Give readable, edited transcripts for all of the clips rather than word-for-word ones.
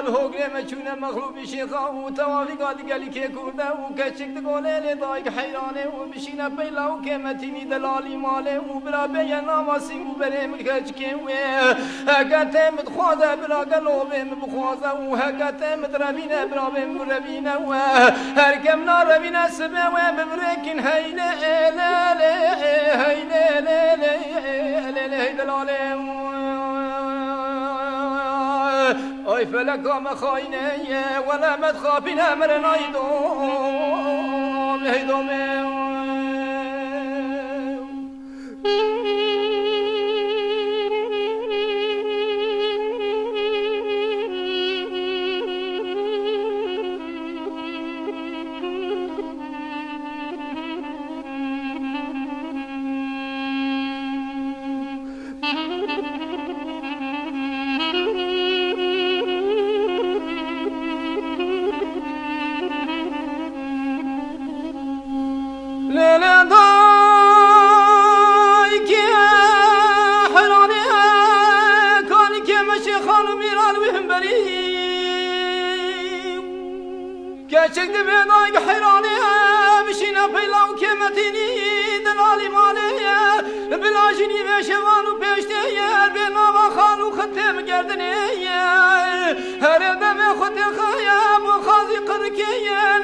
هوگرم چونه مخلوب شیخا و توافی قادی گلی که کرده و کچک دگوله لدایک حیرانه و بشینه پیلا و که متینی دلالی ماله و برا بیه ناماسی و بریم کچکه و هکته مدخوازه برا گلوبه بخوازه و هکته مدربینه برا بیم ربینه و هرکم ناربینه سبه و ببرکن هیله هیله هیله دلاله ای فلکا مخاینه ولا مدخابین امر نایدوم هیدومه Gerçekte ben ay hayrani bişine peylav kemetini delali maliye bilajini ve şevanu peşte yer ben ama khanu khatem gerdine her evde me khote khaya bu khazi qırke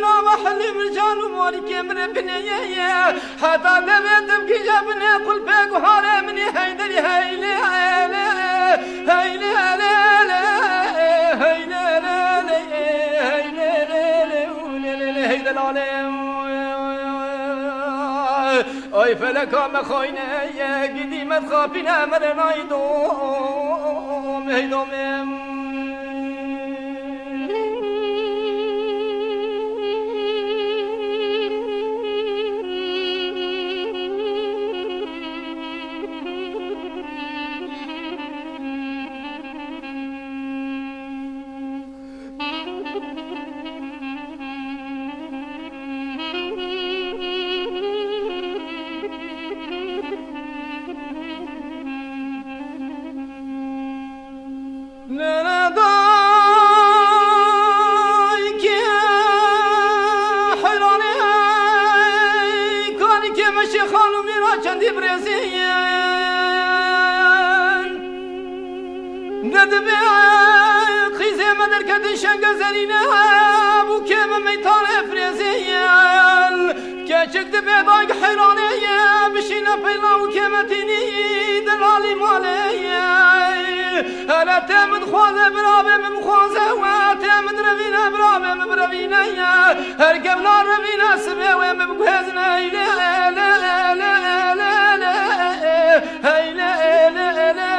nama halim canu malik emre bine hatta demedim ki cebine kul pek haremni heyderi heyle heyle heyle ay feleka mekhoyne gidimet khapine merenaydom heydomem Gerçekte bedayk hayraniye bişine peylav kemetini delali maliye hele temid khwaze berabe mkhwaze ve temid revine berabe mrevine her kevla revine sebe ve mkhwazne ile ele ele ele heyle ele ele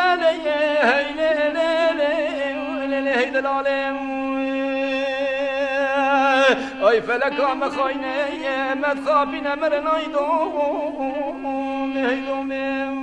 heyle ele ele delali ay feleka mekhayneye medkhapine merenaydom heydomem